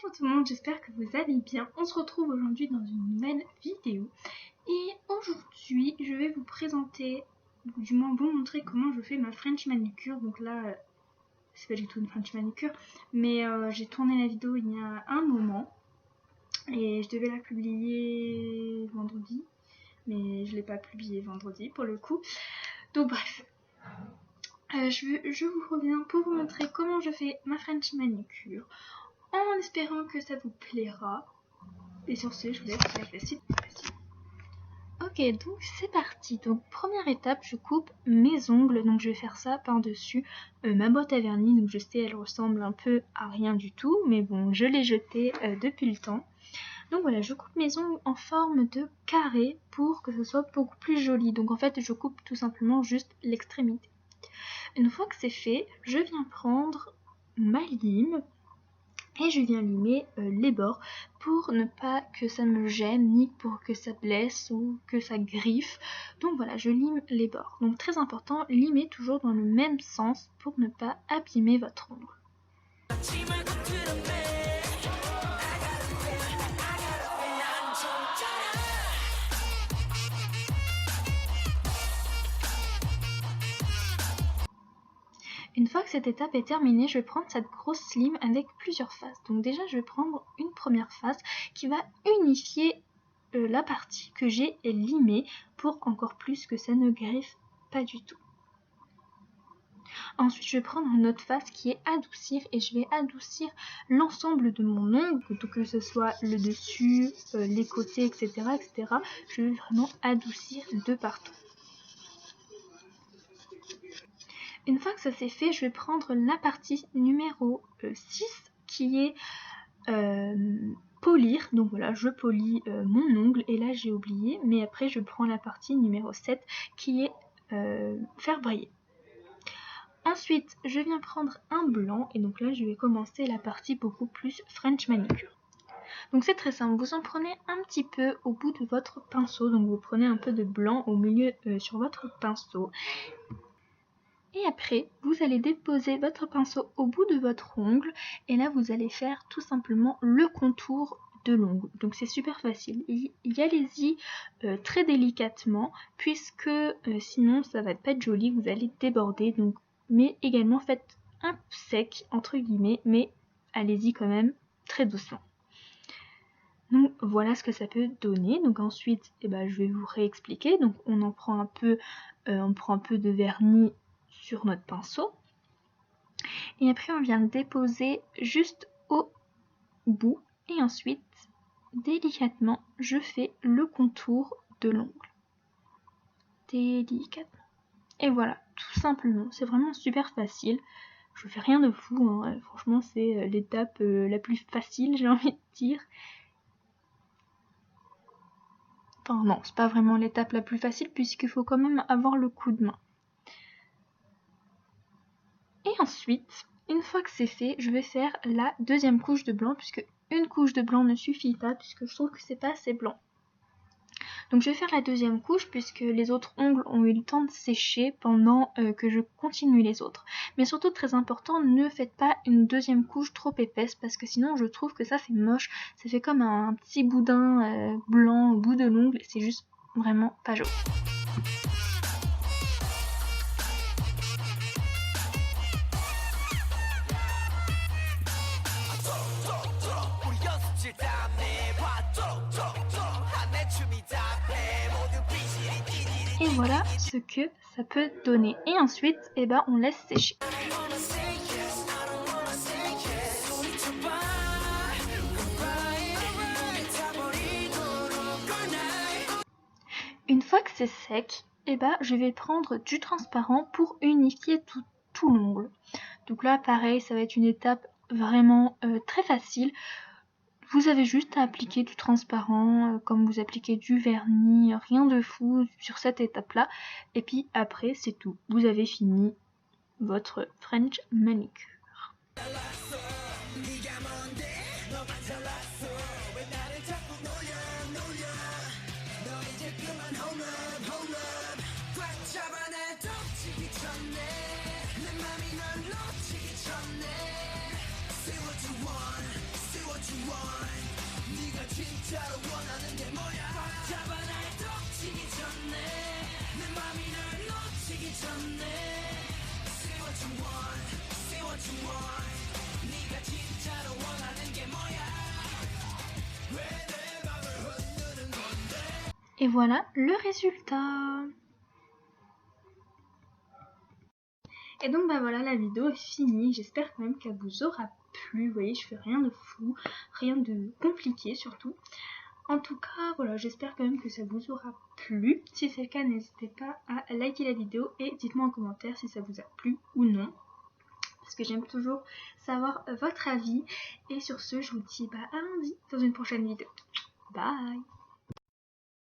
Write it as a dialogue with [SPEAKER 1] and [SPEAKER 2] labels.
[SPEAKER 1] Bonjour tout le monde, j'espère que vous allez bien. On se retrouve aujourd'hui dans une nouvelle vidéo. Et aujourd'hui, je vais vous présenter, ou du moins vous montrer comment je fais ma French manicure. Donc là, c'est pas du tout une French manicure, mais j'ai tourné la vidéo il y a un moment. Et je devais la publier vendredi, mais je l'ai pas publiée vendredi pour le coup. Donc bref. Je vous reviens pour vous montrer comment je fais ma French manicure, en espérant que ça vous plaira. Et sur ce, je vous laisse avec la suite. Ok, donc c'est parti. Donc première étape, je coupe mes ongles. Donc je vais faire ça par-dessus ma boîte à vernis. Donc je sais, elle ressemble un peu à rien du tout, mais bon, je l'ai jetée depuis le temps. Donc voilà, je coupe mes ongles en forme de carré pour que ce soit beaucoup plus joli. Donc en fait, je coupe tout simplement juste l'extrémité. Une fois que c'est fait, je viens prendre ma lime et je viens limer les bords pour ne pas que ça me gêne ni pour que ça blesse ou que ça griffe. Donc voilà, je lime les bords. Donc très important, limez toujours dans le même sens pour ne pas abîmer votre ongle. Une fois que cette étape est terminée, je vais prendre cette grosse lime avec plusieurs faces. Donc déjà, je vais prendre une première face qui va unifier la partie que j'ai limée pour encore plus que ça ne griffe pas du tout. Ensuite, je vais prendre une autre face qui est adoucir et je vais adoucir l'ensemble de mon ongle, que ce soit le dessus, les côtés, etc., etc. Je vais vraiment adoucir de partout. Une fois que ça c'est fait, je vais prendre la partie numéro 6 qui est polir. Donc voilà, je polis mon ongle et là j'ai oublié, mais après je prends la partie numéro 7 qui est faire briller. Ensuite, je viens prendre un blanc et donc là je vais commencer la partie beaucoup plus French manicure. Donc c'est très simple, vous en prenez un petit peu au bout de votre pinceau, donc vous prenez un peu de blanc au milieu sur votre pinceau. Et après, vous allez déposer votre pinceau au bout de votre ongle et là vous allez faire tout simplement le contour de l'ongle. Donc c'est super facile. Y allez-y très délicatement puisque sinon ça va pas être joli, vous allez déborder. Donc, mais également faites un sec entre guillemets, mais allez-y quand même très doucement. Donc voilà ce que ça peut donner. Donc ensuite, je vais vous réexpliquer. Donc on prend un peu de vernis sur notre pinceau et après on vient déposer juste au bout et ensuite délicatement je fais le contour de l'ongle délicatement et voilà, tout simplement. C'est vraiment super facile, je fais rien de fou hein. Franchement c'est l'étape la plus facile, j'ai envie de dire. Enfin non, c'est pas vraiment l'étape la plus facile puisqu'il faut quand même avoir le coup de main. Et ensuite, une fois que c'est fait, je vais faire la deuxième couche de blanc puisque une couche de blanc ne suffit pas puisque je trouve que c'est pas assez blanc. Donc je vais faire la deuxième couche puisque les autres ongles ont eu le temps de sécher pendant que je continue les autres. Mais surtout très important, ne faites pas une deuxième couche trop épaisse parce que sinon je trouve que ça c'est moche. Ça fait comme un petit boudin blanc au bout de l'ongle et c'est juste vraiment pas joli. Et voilà ce que ça peut donner. Et ensuite, on laisse sécher. Une fois que c'est sec, je vais prendre du transparent pour unifier tout l'ongle. Donc là, pareil, ça va être une étape vraiment très facile. Vous avez juste à appliquer du transparent comme vous appliquez du vernis, rien de fou sur cette étape-là. Et puis après, c'est tout. Vous avez fini votre French manicure. Et voilà le résultat. Et donc bah voilà, la vidéo est finie. J'espère quand même qu'elle vous aura plu. Vous voyez, je fais rien de fou, rien de compliqué surtout. En tout cas, voilà, j'espère quand même que ça vous aura plu. Si c'est le cas, n'hésitez pas à liker la vidéo et dites-moi en commentaire si ça vous a plu ou non. Parce que j'aime toujours savoir votre avis. Et sur ce, je vous dis à lundi dans une prochaine vidéo. Bye!